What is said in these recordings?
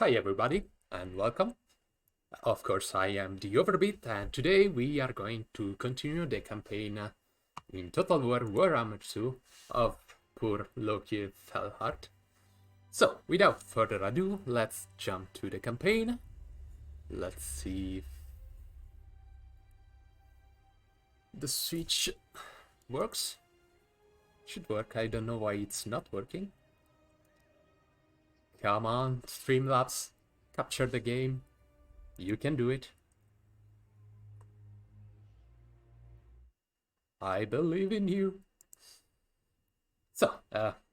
Hi everybody and welcome. Of course, I am the Overbeat and today we are going to continue the campaign in Total War Warhammer 2 of poor Lokhir Fellheart. So, without further ado, let's jump to the campaign. Let's see if the switch works. Should work, I don't know why it's not working. Come on, Streamlabs, capture the game. You can do it. I believe in you. So,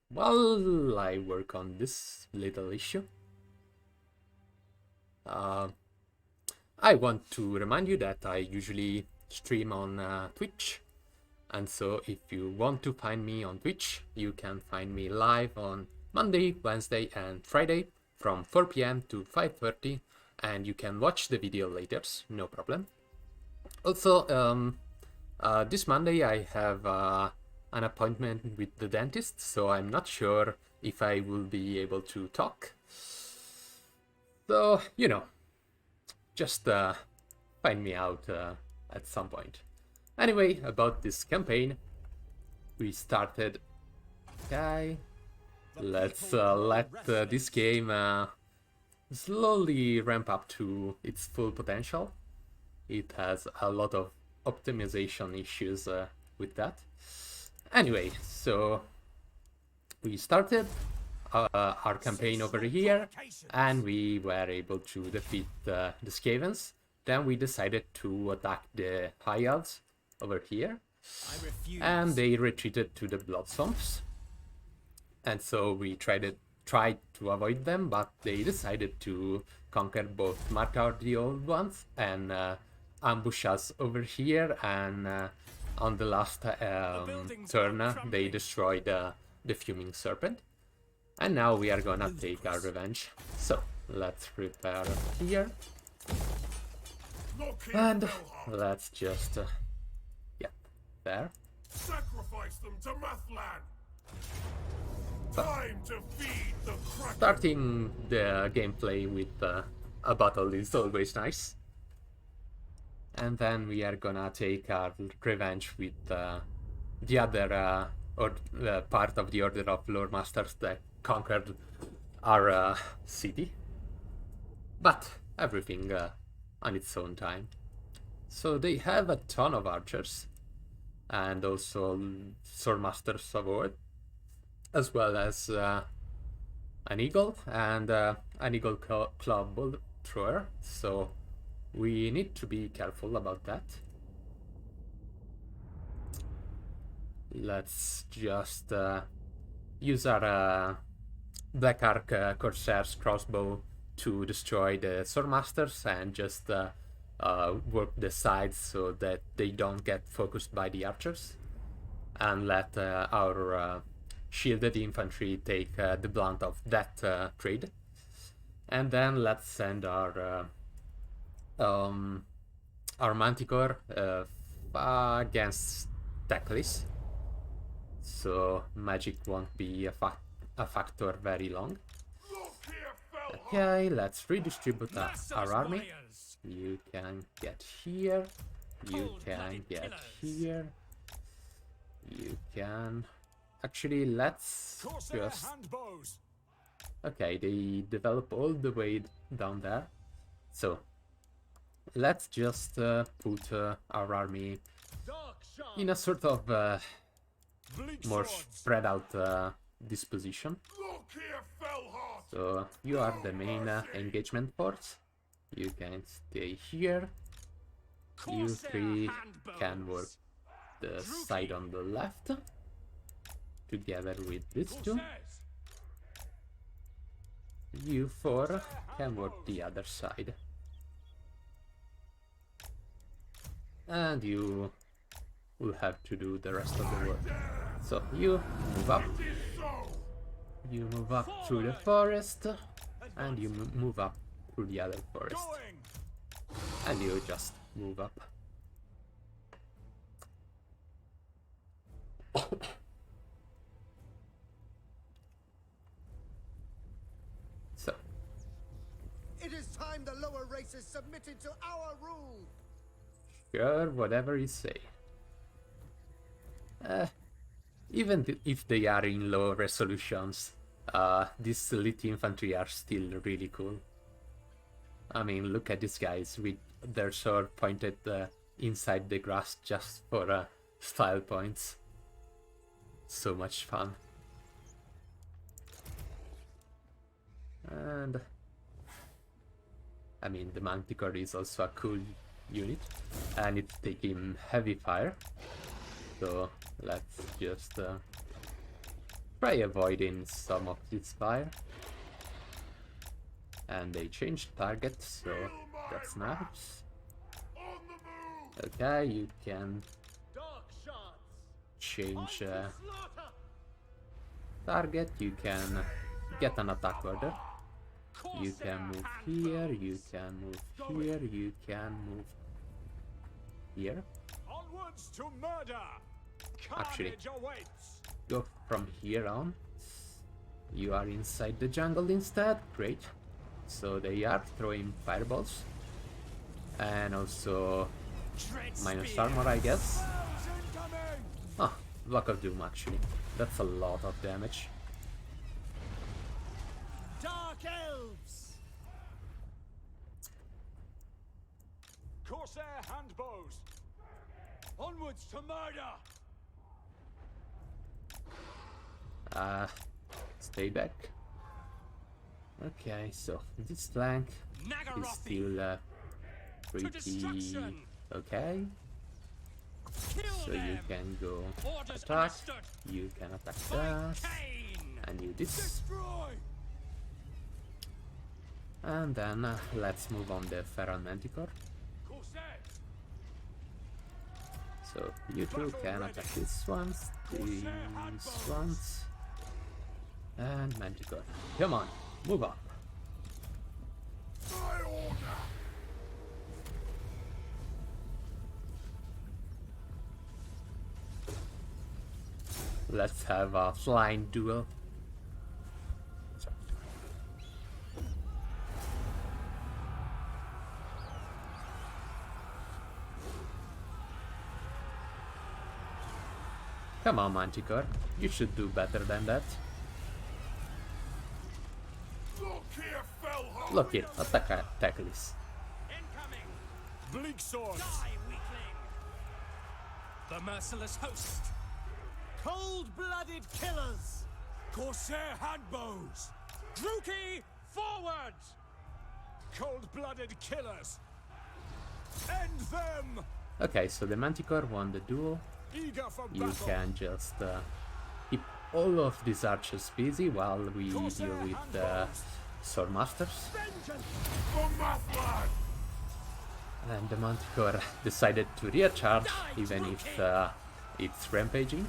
while I work on this little issue, I want to remind you that I usually stream on Twitch. And so if you want to find me on Twitch, you can find me live on Monday, Wednesday and Friday from 4 p.m. to 5:30, and you can watch the video later, no problem. Also, this Monday I have an appointment with the dentist, so I'm not sure if I will be able to talk. So, you know, just find me out at some point. Anyway, about this campaign, we started. Okay, let's let this game slowly ramp up to its full potential. It has a lot of optimization issues with that. Anyway, so we started our campaign over here, and we were able to defeat the Skavens. Then we decided to attack the High Elves over here, and they retreated to the Blood Swamps. And so we tried to avoid them, but they decided to conquer both Mark out the Old Ones and ambush us over here. And on the last turn, they destroyed the Fuming Serpent. And now we are gonna take our revenge. So let's prepare here. And let's just there. Sacrifice them to Mathlan. Time to feed the Kraken. Starting the gameplay with a battle is always nice. And then we are gonna take our revenge with the other part of the Order of Lore Masters that conquered our city. But everything on its own time. So they have a ton of archers and also Swordmasters of Ord, as well as an eagle and an eagle club bullet thrower, so we need to be careful about that. Let's just use our Black Arc Corsair's crossbow to destroy the Swordmasters and just work the sides so that they don't get focused by the archers, and let our shielded infantry take the blunt of that trade. And then let's send our Manticore against Teclis, so magic won't be a factor very long. Okay, let's redistribute our army. You can get here, you can get here, you can... Actually, let's just... Okay, they develop all the way down there. So, let's just put our army in a sort of more spread out disposition. So, you are the main engagement force. You can stay here. You three can work the side on the left, together with these two. You four can work the other side. And you will have to do the rest of the work. So you move up. You move up through the forest. And you move up through the other forest. And you just move up. So time the lower races submitted to our rule. Sure, whatever you say. Even if they are in low resolutions, these elite infantry are still really cool. I mean, look at these guys with their sword pointed inside the grass just for style points. So much fun. And I mean, the Manticore is also a cool unit, and it's taking heavy fire. So let's just try avoiding some of this fire. And they changed target, so that's nice. Okay, you can change target, you can get an attack order. You can move here, you can move here, you can move here. Onwards to murder. Actually, Carnage awaits. go from here on. You are inside the jungle instead, great. So they are throwing fireballs. And also minus armor, I guess. Ah, Block of Doom actually. That's a lot of damage. Dark elves. Corsair handbows. Onwards to murder. Stay back. Okay, so this flank is still pretty okay. So you can go attack, you can attack that, and you this. And then let's move on the Feral Manticore. So you two can attack these ones, and Manticore. Come on, move on. Let's have a flying duel. Come on, Manticore. You should do better than that. Lokhir fell hard. Lokhir, attack this. Incoming. Bleak swords. Die, weakling! The merciless host! Cold-blooded killers. Corsair handbows. Druki, forward! Cold-blooded killers. End them. Okay, so the Manticore won the duel. Eager for You battle. can just keep all of these archers busy while we deal with Sword Masters. Vengeance for Mathland. And the Manticore decided to recharge even if it's rampaging.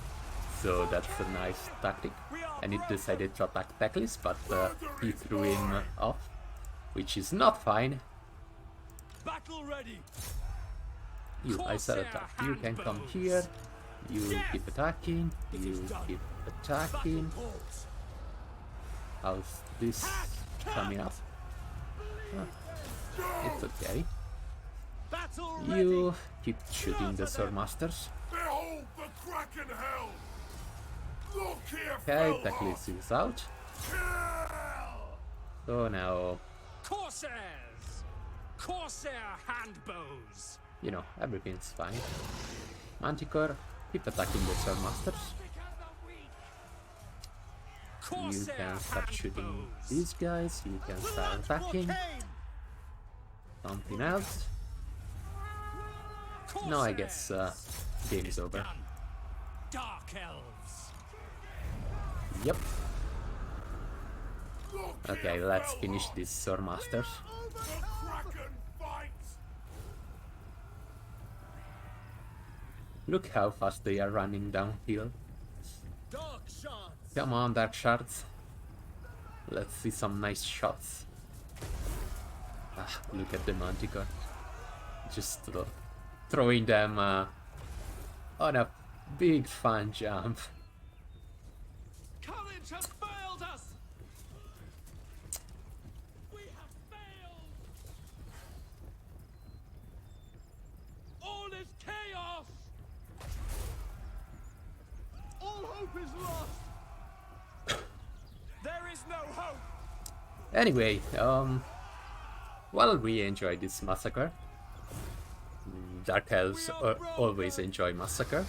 So that's a nice tactic. And it decided to attack Teclis, but he threw him off, which is not fine. Battle ready. I said attack. You can come here. You keep attacking. You keep attacking. How's this coming up? It's okay. Battle You keep shooting the Sword Masters. Behold the Kraken hell. Lokhir Okay, fell hard. Teclis is out. Kill. So now, Corsairs! Corsair handbows! you know, everything's fine. Manticore, keep attacking the Sword Masters. You Corsair can start shooting handbows! these guys. You can start attacking. Something else. No, I guess game is over. Done. Dark elves! Yep. Lokhir Okay, let's fell finish hard. these Sword Masters. The Kraken fights. Look how fast they are running downhill. Dark shards. Come on, Dark Shards. Let's see some nice shots. Ah, look at the Manticore. Just throwing them on a big fun jump. Courage has failed us! We have failed! Anyway, while we enjoy this massacre, Dark Elves always enjoy massacre.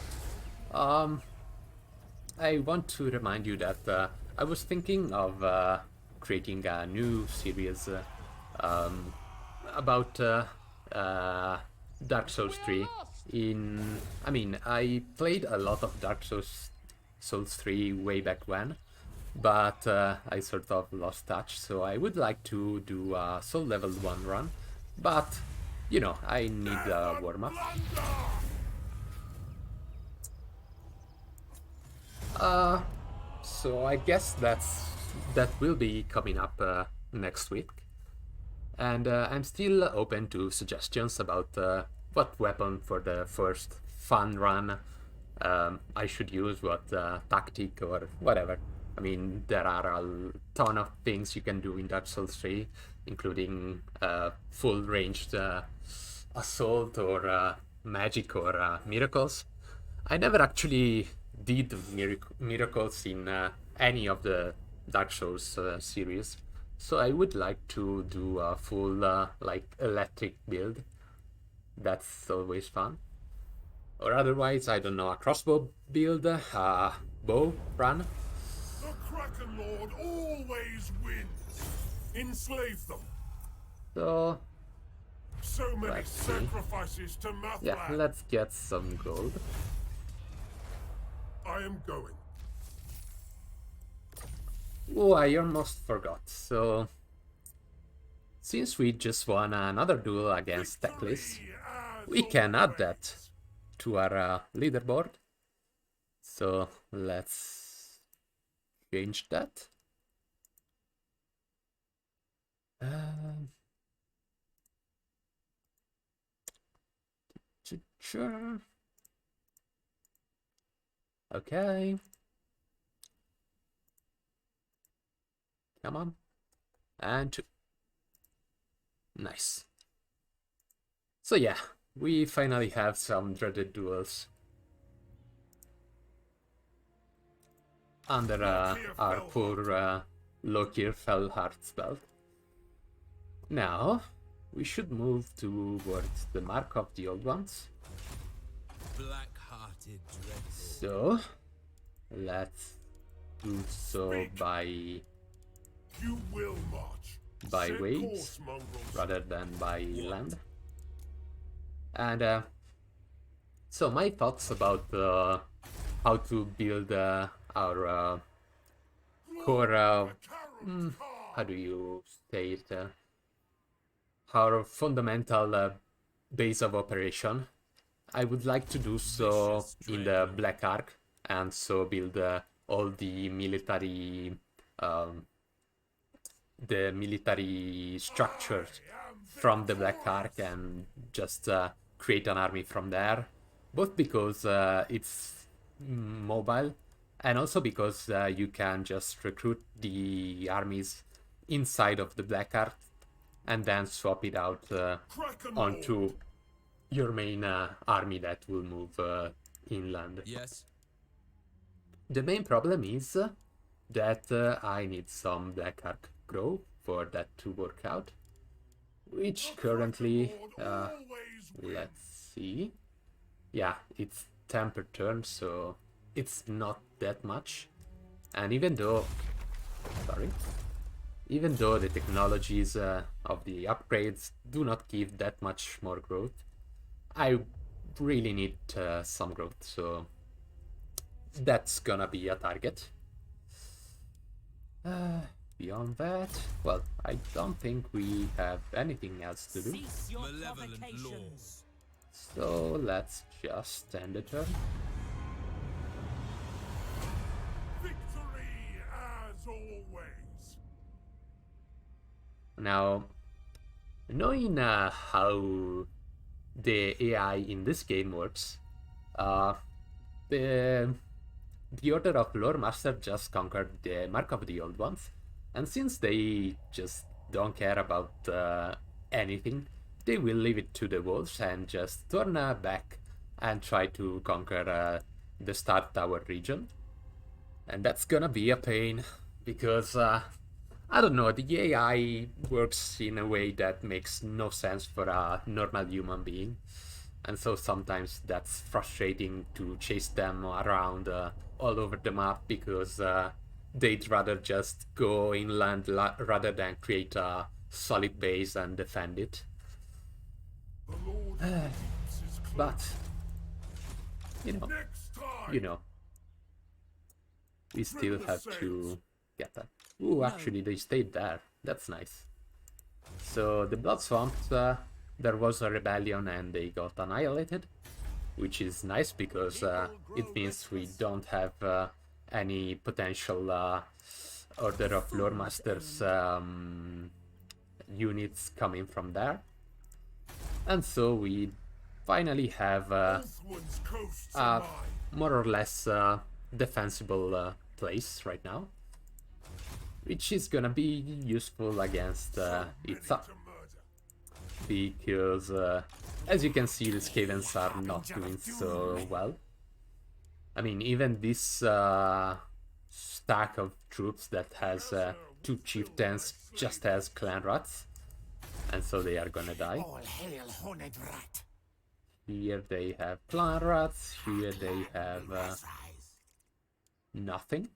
I want to remind you that I was thinking of creating a new series about Dark Souls 3. I played a lot of Souls 3 way back when, but I sort of lost touch. So I would like to do a Soul Level 1 run, but you know, I need a warm up. So I guess that will be coming up next week, and I'm still open to suggestions about what weapon for the first fun run I should use, what tactic or whatever. I mean, there are a ton of things you can do in Dark Souls 3, including full ranged assault or magic or miracles. I never actually did miracles in any of the Dark Souls series, so I would like to do a full like electric build. That's always fun. Or otherwise, I don't know, a crossbow build, bow run. The Kraken Lord always wins. Enslave them. So So many Let's see. sacrifices to Mathland. yeah, let's get some gold. I am going. Oh, I almost forgot. So, since we just won another duel against Teclis, Victory as we can add always. that to our leaderboard. So, let's change that. Sure. Okay. Come on. And 2. Nice. So yeah, we finally have some dreaded duels under our poor Lokhir Fellheart's belt. Now, we should move towards the mark of the old ones. Black-hearted dreadful. So, let's do so by You will march. By Set waves, course, mongrels. rather than by land. And so my thoughts about how to build our core, how do you say it, our fundamental base of operation. I would like to do so in the Black Ark, and so build all the military structures from the Black Ark and just create an army from there, both because it's mobile and also because you can just recruit the armies inside of the Black Ark and then swap it out Kraken onto your main army that will move inland. Yes. The main problem is that I need some Black Ark grow for that to work out, which currently, Lord always wins. let's see, yeah, it's 10 per turn, so it's not that much. And even though the technologies of the upgrades do not give that much more growth, I really need some growth, so that's gonna be a target. Beyond that, well, I don't think we have anything else to do, Cease your Malevolent provocations. so let's just end the turn. Victory as always. Now, knowing how the AI in this game works, the Order of Lore Master just conquered the Mark of the Old Ones, and since they just don't care about anything, they will leave it to the wolves and just turn back and try to conquer the Star Tower region. And that's gonna be a pain, because I don't know, the AI works in a way that makes no sense for a normal human being. And so sometimes that's frustrating to chase them around all over the map because they'd rather just go inland rather than create a solid base and defend it. The Lord of the Deeps is close. But, Next time. you know, we still have to get that. Ooh, actually they stayed there. That's nice. So the Blood Swamp, there was a rebellion and they got annihilated, which is nice because it means we don't have any potential Order of Lore Masters units coming from there. And so we finally have Ulthuan's coasts are mine. more or less defensible place right now, which is gonna be useful against Itza, To murder. because as you can see the Skavens are not doing so well. I mean, even this stack of troops that has 2 chieftains just has clan rats, and so they are gonna die. All hail horned rat. Here they have clan rats, here they have Rise. nothing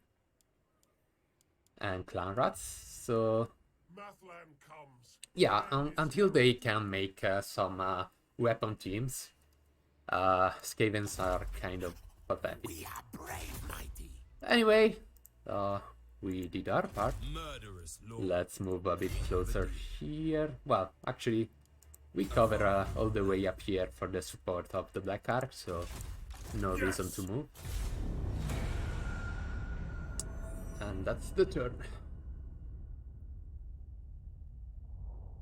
and clan rats. So Mathland comes. yeah, until they can make some weapon teams, Skavens are kind of pathetic. We are brave, mighty. Anyway, we did our part. Murderous lord. Let's move a bit closer here. Well, actually, we cover all the way up here for the support of the Black Ark, so no reason to move. And that's the turn.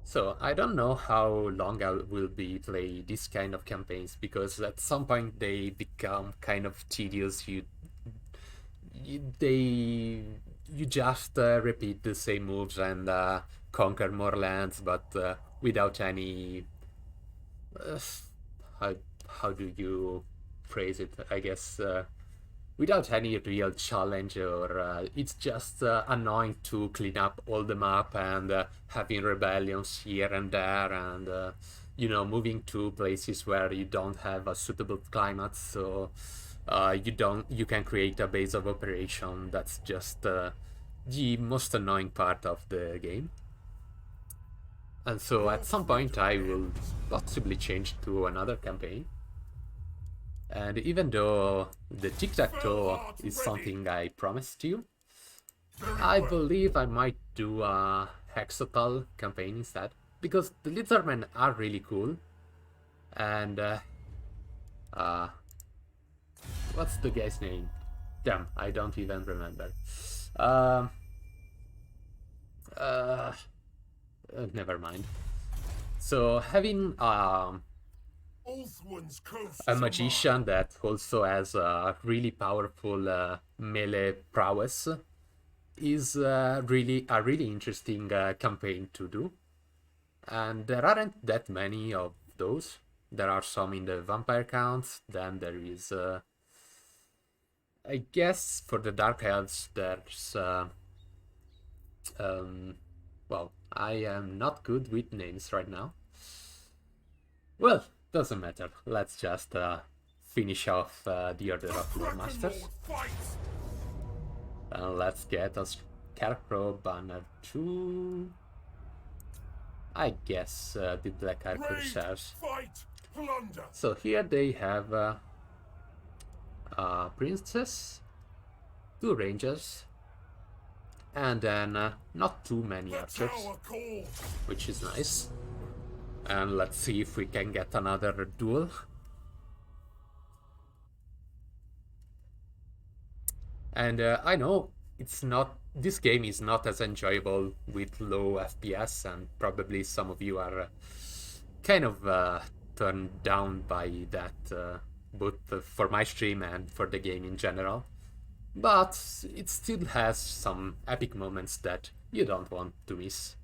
So I don't know how long I will be play this kind of campaigns, because at some point they become kind of tedious. You just repeat the same moves and conquer more lands, but without any how do you phrase it? I guess without any real challenge, or it's just annoying to clean up all the map and having rebellions here and there, and moving to places where you don't have a suitable climate, so you can create a base of operation. That's just the most annoying part of the game. And so at some point I will possibly change to another campaign. And even though the tic-tac-toe is something I promised you, I believe I might do a Hexatal campaign instead, because the Lizardmen are really cool. And what's the guy's name? Damn, I don't even remember. Never mind. So having Ulthuan's coasts a are magician that also has a really powerful melee prowess is really a really interesting campaign to do. And there aren't that many of those. There are some in the vampire counts, then there is I guess for the Dark Elves there's well, I am not good with names right now. Well, doesn't matter. Let's just finish off the Order of Lore Masters. Lord fights. And let's get a Scarecrow banner too. I guess the Black Ark Raid, Corsairs. fight, plunder. So here they have a princess, 2 rangers, and then not too many The archers, tower calls. which is nice. And let's see if we can get another duel. And I know this game is not as enjoyable with low FPS, and probably some of you are kind of turned down by that, both for my stream and for the game in general. But it still has some epic moments that you don't want to miss.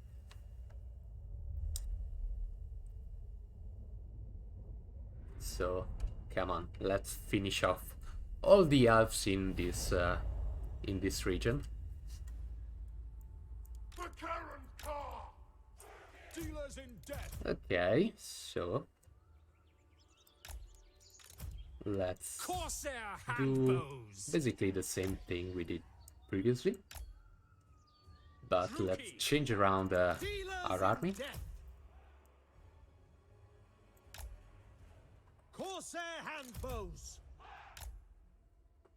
So come on, let's finish off all the elves in this region. The Shares in death. Okay, so let's Corsair do handbows. basically the same thing we did previously, but let's Rookie. change around Dealers our in army. death. Corsair handbows.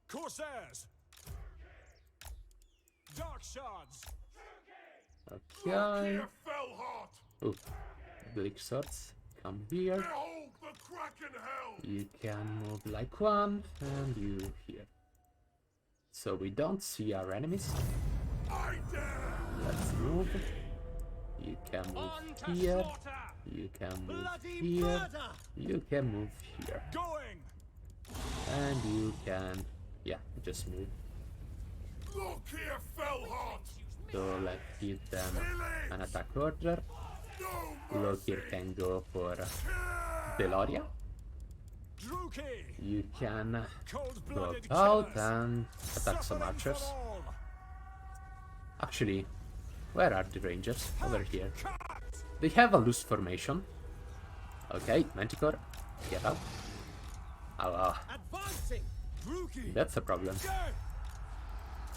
Corsairs. Dark shards. Okay. Lokhir Fellheart. Oh, Bleak Swords, come here. Behold the Kraken Hell. You can move like one, and you here. So we don't see our enemies. I dare. Let's move. You can On move to here. slaughter. You can move Bloody here. murder. You can move here. Going. And you can, yeah, just move. Lokhir Fellheart. So let's give them an attack order. No mercy. Lokhir can go for Deloria. Druki. You can go Cold-blooded out killers. and attack some Suffering archers. for all. Actually, where are the rangers? Over here. Cut. They have a loose formation. Okay, Manticore, get out. Oh, Advancing. Druki. that's a problem. Death.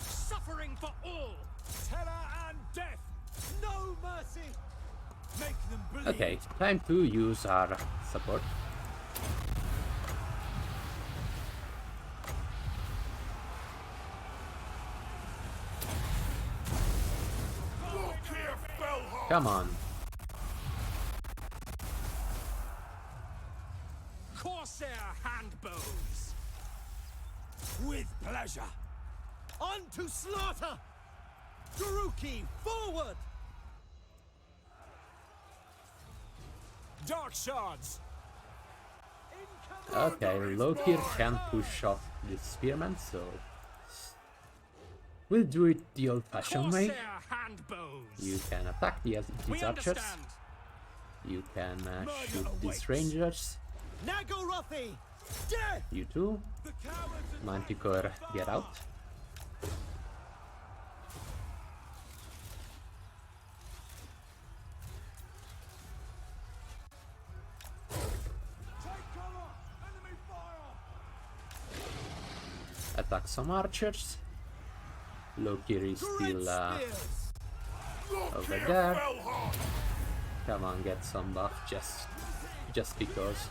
Suffering for all. Terror and death. No mercy. Make them bleed. Okay, time to use our support. Lokhir Fellheart. Come on. Corsair handbows. With pleasure. On to slaughter. Druki, forward. Dark shards. Okay, Lokhir can push off this spearman, so we'll do it the old-fashioned way. Corsair handbows. You can attack these We archers. understand. You can shoot awaits. these rangers. Nagorothi. Death. You too. The cowards and Manticore, get out. take cover. Enemy fire. Attack some archers. Lokhir is Great still spears. over Lokhir there. Fellheart. Come on, get some buff just because.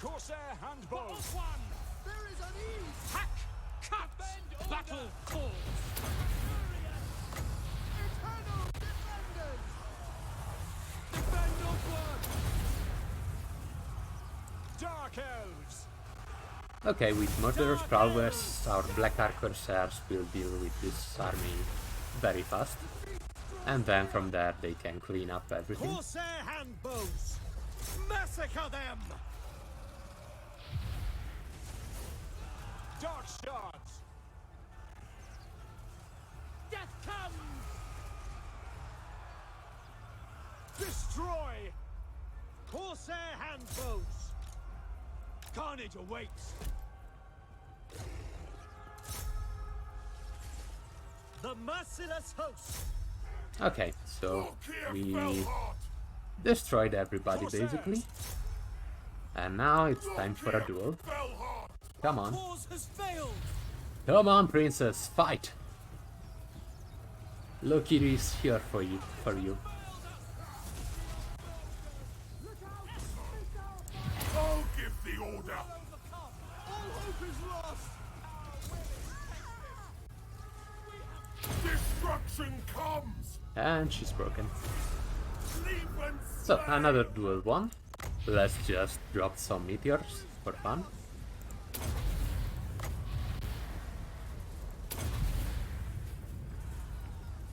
Corsair handbows. One. There is an ease. Hack. Cut. Battle calls. Eternal defenders. Defend upward. Dark elves. Okay, with Murderer's Prowess, our Black Arc Corsairs will deal with this army very fast. And then from there they can clean up everything. Corsair handbows. Massacre them. Dark shards. Death comes. Destroy. Corsair handbows. Carnage awaits. The merciless host. Okay, so Lokhir we Fellheart. destroyed everybody basically. And now it's time for a duel. Fellheart. Come on. Cause has failed. Come on, princess, fight! Lokhir is here for you. I'll give the order. All hope is lost. Destruction comes. And she's broken. Sleep and So, slay. another duel one. Let's just drop some meteors for fun.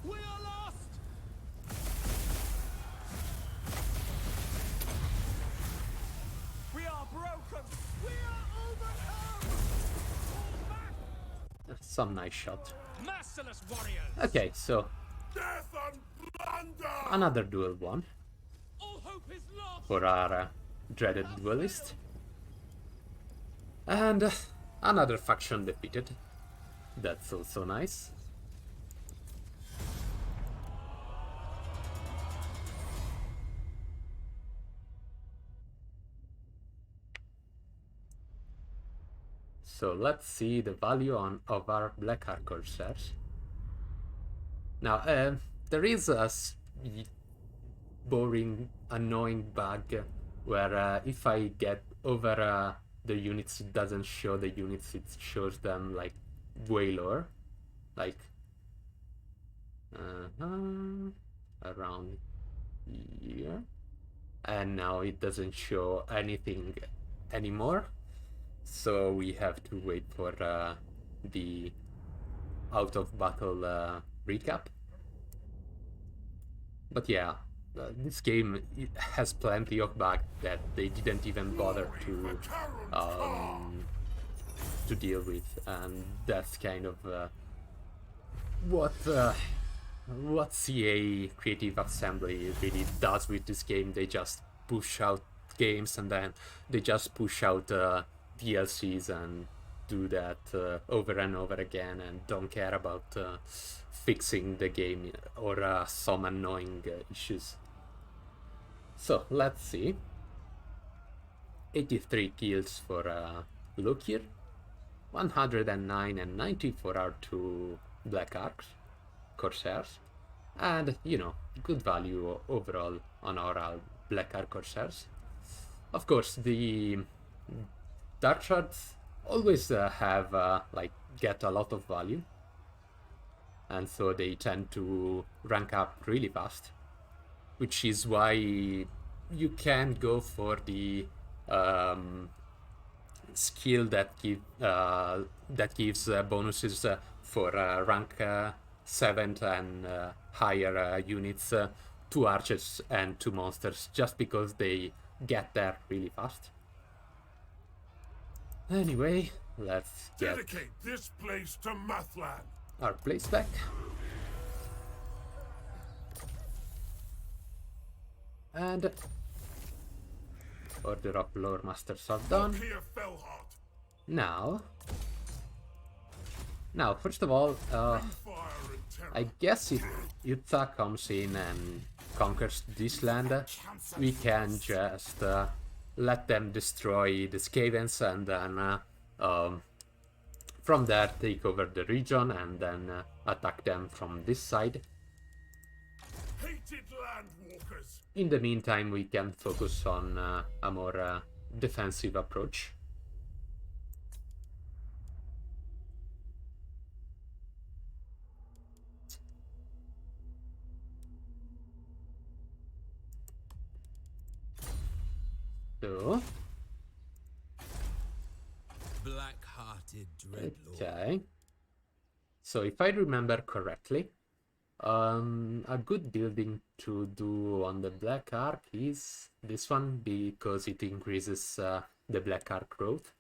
We are lost. We are broken. We are overcome. Some nice shot. Merciless warriors. Okay, so Death and plunder. another duel one All hope is lost. for our dreaded duelist. And another faction defeated. That's also nice. So let's see the value of our Black Arc Corsairs. Now, there is a boring, annoying bug where if I get over the units, it doesn't show the units, it shows them like way lower, like around here, and now it doesn't show anything anymore, so we have to wait for the out of battle recap. But yeah, this game has plenty of bugs that they didn't even bother to deal with, and that's kind of what CA Creative Assembly really does with this game. They just push out games and then they just push out DLCs and do that over and over again and don't care about fixing the game or some annoying issues. So let's see. 83 kills for Lokhir, 109 and 90 for our two Black Arcs Corsairs, and you know, good value overall on our Black Arc Corsairs. Of course, the Dark Shards always have like get a lot of value, and so they tend to rank up really fast, which is why you can go for the skill that gives bonuses for rank 7 and higher units to archers and to monsters, just because they get there really fast. Anyway, let's get Dedicate this place to Mathland. our place back. And Order of Lore Masters are done. Lokhir Fellheart. Now, first of all, Fire and terror. I guess if Utah comes in and conquers this land, we can just let them destroy the Skavens and then from there take over the region and then attack them from this side. Hated landwalkers. In the meantime, we can focus on a more defensive approach. So, Black-hearted dreadlord. okay. So if I remember correctly, a good building to do on the Black Arc is this one, because it increases the Black Arc growth.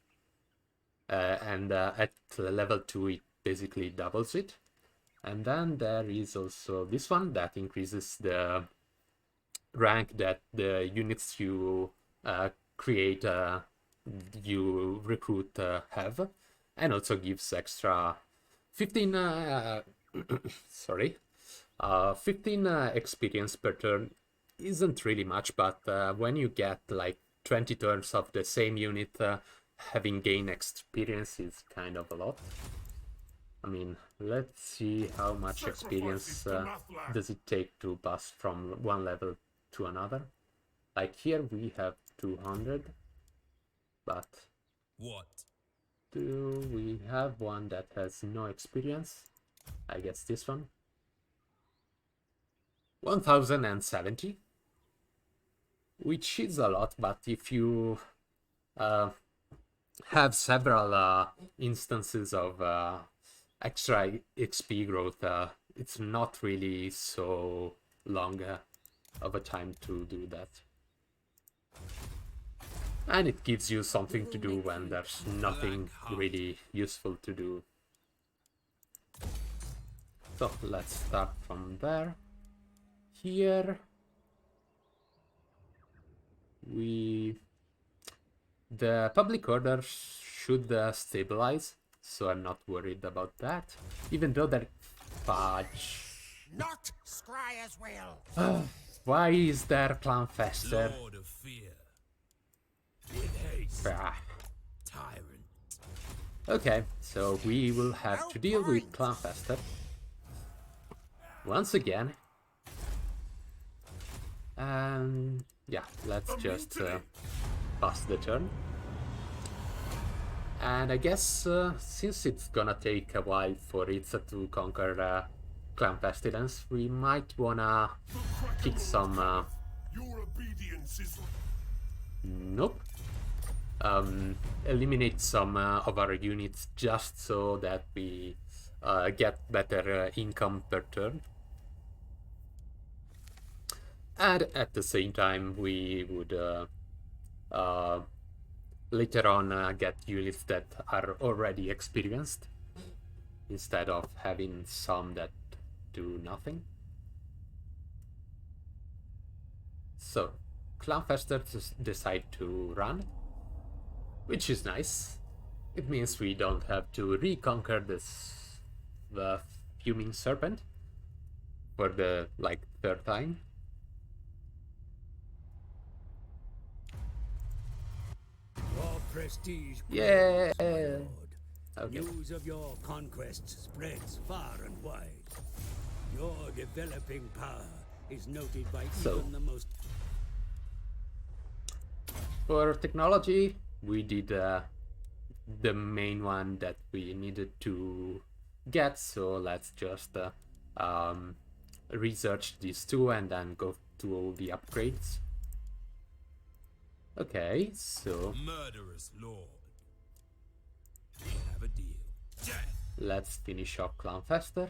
And at level 2 it basically doubles it. And then there is also this one that increases the rank that the units you create, you recruit have, and also gives extra 15 sorry, 15 experience per turn. Isn't really much, but when you get like 20 turns of the same unit having gained experience is kind of a lot. I mean, let's see how much experience does it take to pass from one level to another. Like here we have 200, but What? do we have one that has no experience? I guess this one. 1070, which is a lot, but if you have several instances of extra XP growth, it's not really so long of a time to do that. And it gives you something to do when there's nothing really useful to do. So let's start from there. Here the public order should stabilize, so I'm not worried about that, even though they're fudge. Not Scryer's will. Why is there Clan Fester? Lord of fear. With haste. Ah, Tyrant. Okay, so we will have to deal with Clanfester once again. And yeah, let's just pass the turn. And I guess since it's gonna take a while for Itza to conquer Clan Pestilence, we might wanna kick some... Your obedience is nope. Eliminate some of our units just so that we get better income per turn. And at the same time, we would later on get units that are already experienced instead of having some that do nothing. So, Clanfester decide to run, which is nice. It means we don't have to reconquer the Fuming Serpent for the third time. Your prestige Yeah. grows, my lord. Okay. News of your conquests spreads far and wide. Your developing power is noted by So- even the most... For technology, we did the main one that we needed to get, so let's just research these two and then go to all the upgrades. Okay, so Murderous lord. We have a deal. Death. let's finish off Clanfester.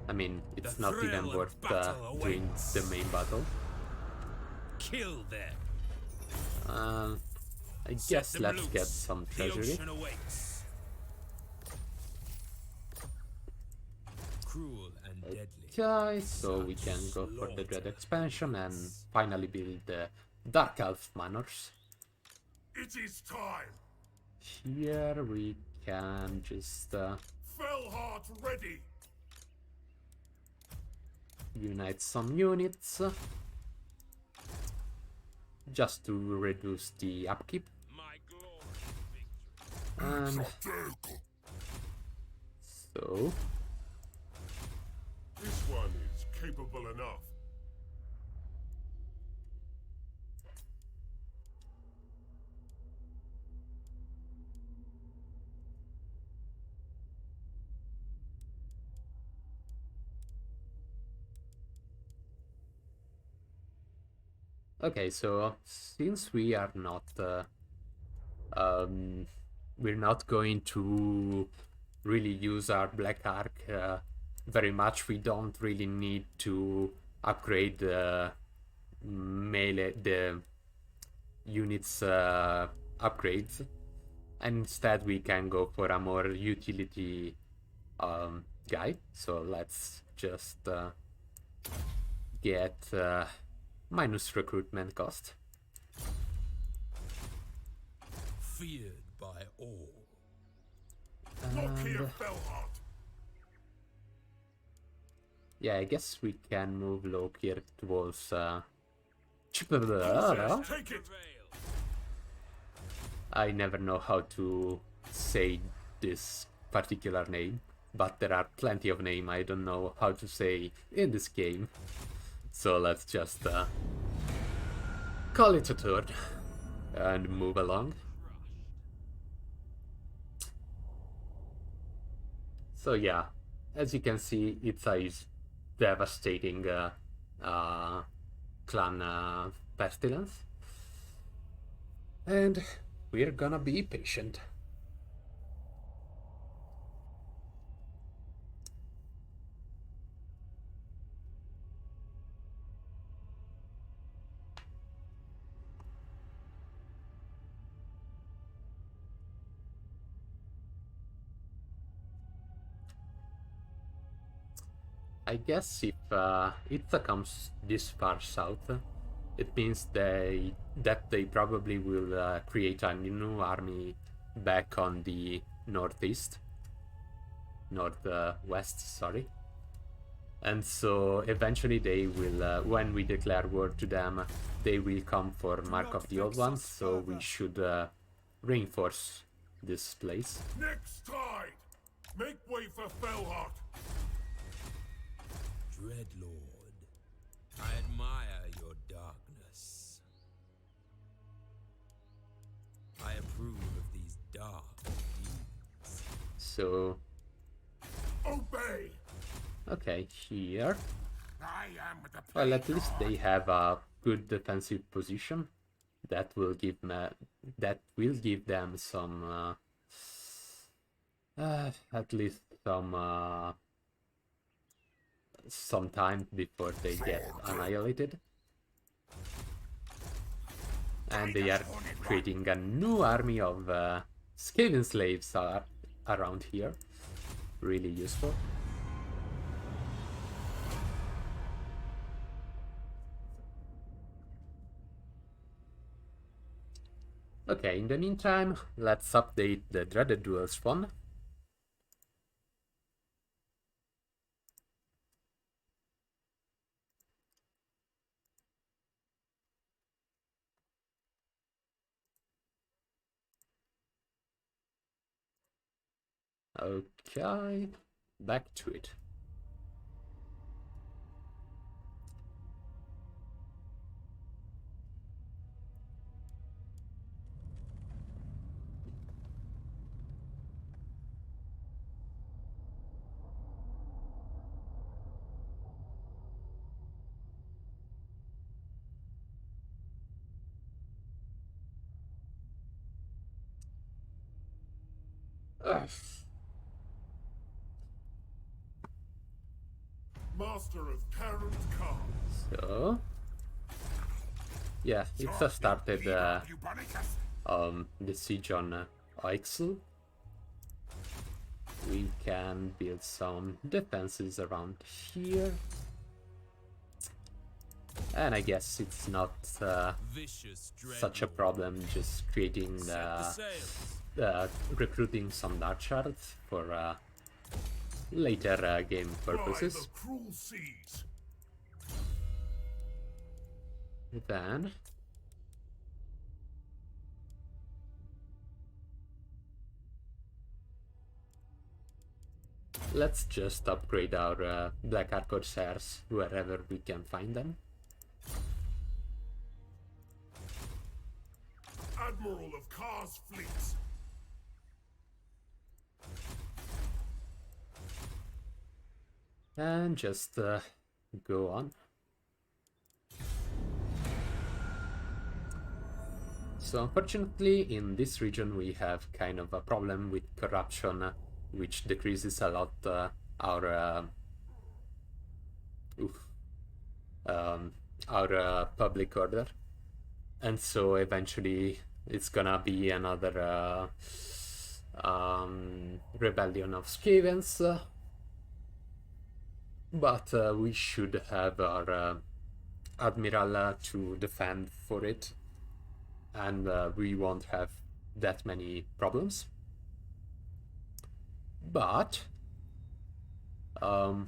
I mean, it's The not thrill even of worth battle doing awaits. the main battle. Kill them. I Set guess them let's get loose. some The treasury. ocean awaits. Cruel and deadly. Okay, so we can go for the Dread expansion and finally build the Dark Elf Manors. it is time. Here we can just Fellheart ready. unite some units just to reduce the upkeep. My glory. And Take. so This one is capable enough. okay, so since we are not we're not going to really use our Black Arc very much, we don't really need to upgrade the melee, the units upgrades, and instead we can go for a more utility guy. So let's just get minus recruitment cost. Feared by all. Lokhir And Fellheart. yeah, I guess we can move Lokhir towards Take it. I never know how to say this particular name, but there are plenty of names I don't know how to say in this game. So let's just call it a turn and move along. So yeah, as you can see, Itza is devastating clan Pestilence. And we're gonna be patient. I guess if Itza comes this far south, it means that they probably will create a new army back on the northeast, northwest, sorry. And so eventually they will, when we declare war to them, they will come for Mark of the Old Ones. So we should reinforce this place. Next tide! Make way for Fellheart! Dreadlord, I admire your darkness. I approve of these dark deeds. So, Obey! okay, here. I am the Well, at least they have a good defensive position. That will give them some at least some time before they get annihilated. And they are creating a new army of Skaven slaves around here. Really useful. Okay, in the meantime, let's update the Dreaded Duels one. Okay, back to it. Ugh. Master of Karen's Car. So, yeah, it's just started the siege on Oixel. We can build some defenses around here. And I guess it's not such a problem just creating recruiting some Dark Shards for later game purposes. By the cruel seas. Then let's just upgrade our Black Ark Corsairs wherever we can find them. Admiral of Kar's fleets. And just go on. So unfortunately in this region we have kind of a problem with corruption, which decreases a lot our public order, and so eventually it's gonna be another rebellion of Skavens, but we should have our admiral to defend for it, and we won't have that many problems. But I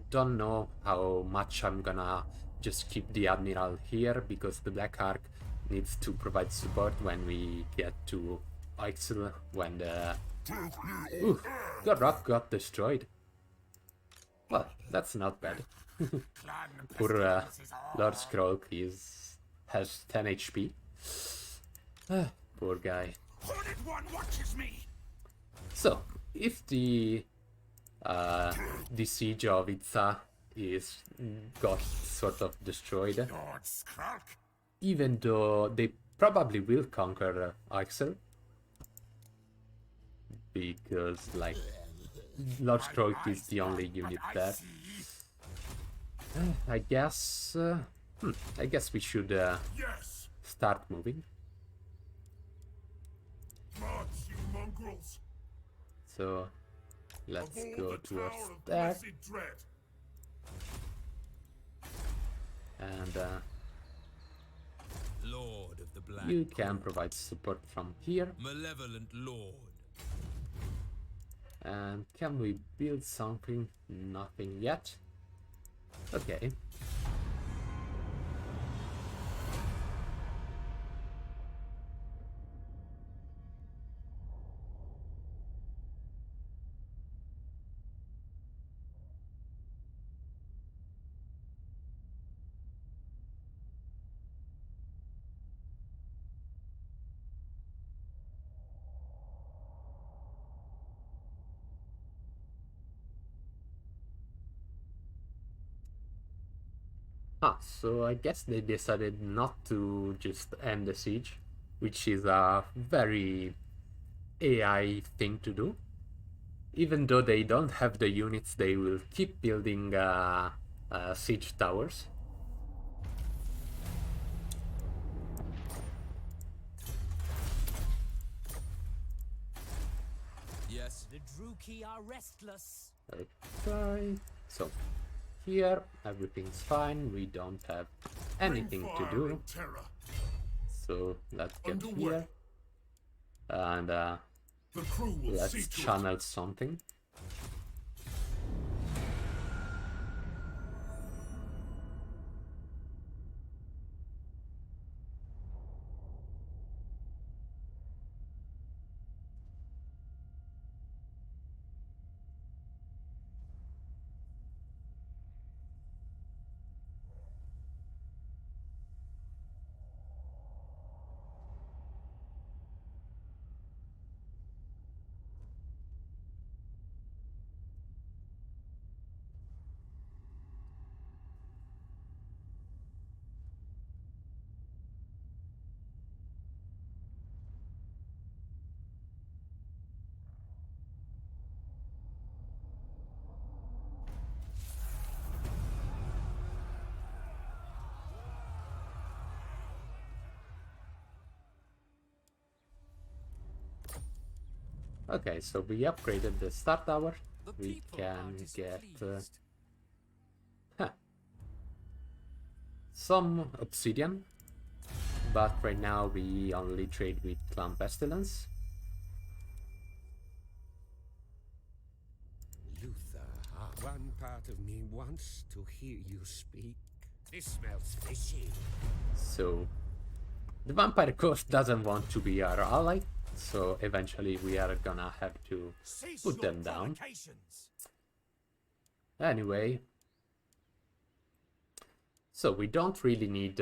don't know how much I'm gonna just keep the admiral here, because the Black Ark needs to provide support when we get to Oixel, when the Rock got destroyed. Well, that's not bad. Poor Lord Skrolk has 10 HP. Poor guy. Horned One watches me. So, if the siege of Itza got sort of destroyed, Lord Skrulk. even though they probably will conquer Oixel, because like Lord Skrolk is the only unit there. I guess we should Yes. start moving. March, you mongrels. So let's Of all go the towards Tower of there, Blessed Dread. and Lord of the Black you can provide support from here. Malevolent Lord. And can we build something? Nothing yet. Okay. Ah, so I guess they decided not to just end the siege, which is a very AI thing to do. Even though they don't have the units, they will keep building siege towers. Yes. The Druki are restless. Okay, so here everything's fine. We don't have anything to Fire do. and terror. So let's get Underway. here and The crew will see let's to it. channel something. Okay, so we upgraded the star tower. The We people can are get displeased. some obsidian, but right now we only trade with Clan Pestilence. Luther, one part of me wants to hear you speak. This smells fishy. So the Vampire Coast doesn't want to be our ally, so eventually we are gonna have to put them down. Anyway, so we don't really need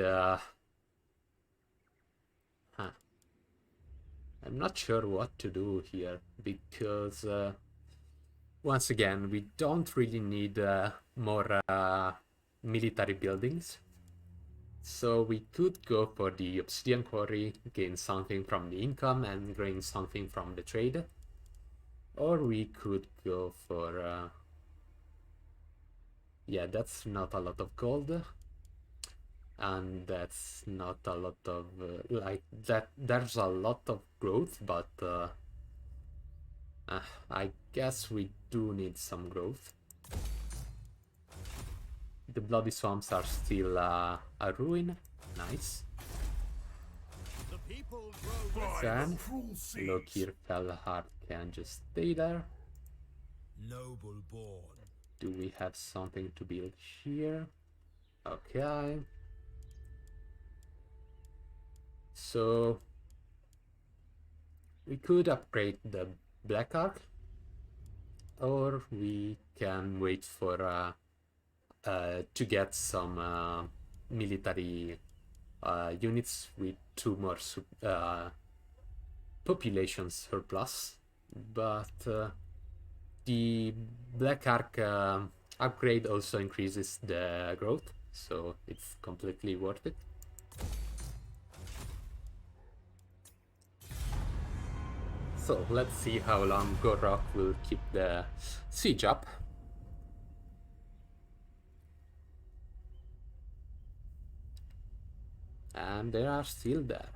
I'm not sure what to do here, because once again we don't really need more military buildings. So we could go for the obsidian quarry, gain something from the income and gain something from the trade. Or we could go for yeah, that's not a lot of gold, and that's not a lot of like that. There's a lot of growth, but I guess we do need some growth. The bloody swamps are still a ruin. Nice. The people grow By Then the cruel seas. Lokhir Felhard can just stay there. Noble born. Do we have something to build here? Okay. So we could upgrade the Black Ark, or we can wait for to get some military units with 2 more population surplus, but the Black Ark upgrade also increases the growth, so it's completely worth it. So let's see how long Gorok will keep the siege up. And they are still there.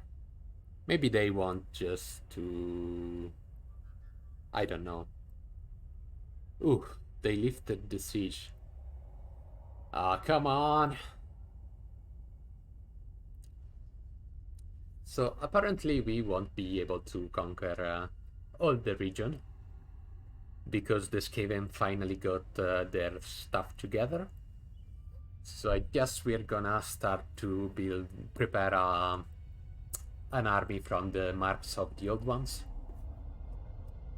Maybe they want just to... I don't know. Ooh, they lifted the siege. Ah, come on! So apparently we won't be able to conquer all the region, because the Skaven finally got their stuff together. So I guess we're gonna start to prepare an army from the marks of the old ones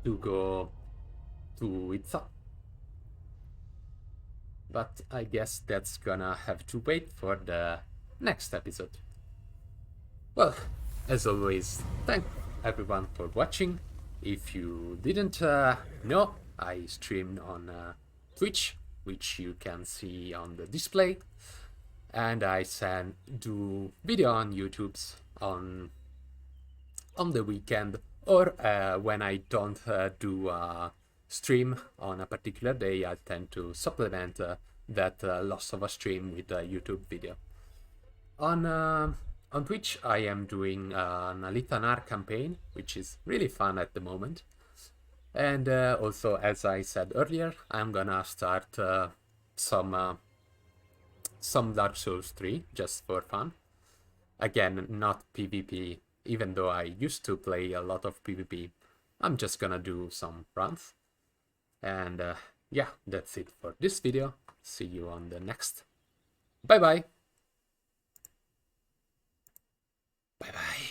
to go to Itza. But I guess that's gonna have to wait for the next episode. Well, as always, thank everyone for watching. If you didn't know, I stream on Twitch, which you can see on the display. and I do video on YouTube's on the weekend, or when I don't do a stream on a particular day, I tend to supplement that loss of a stream with a YouTube video. On Twitch, I am doing an Alitanar campaign, which is really fun at the moment. And also, as I said earlier, I'm gonna start some Dark Souls 3 just for fun. Again, not PvP, even though I used to play a lot of PvP. I'm just gonna do some runs. And yeah, that's it for this video. See you on the next. Bye bye. Bye bye.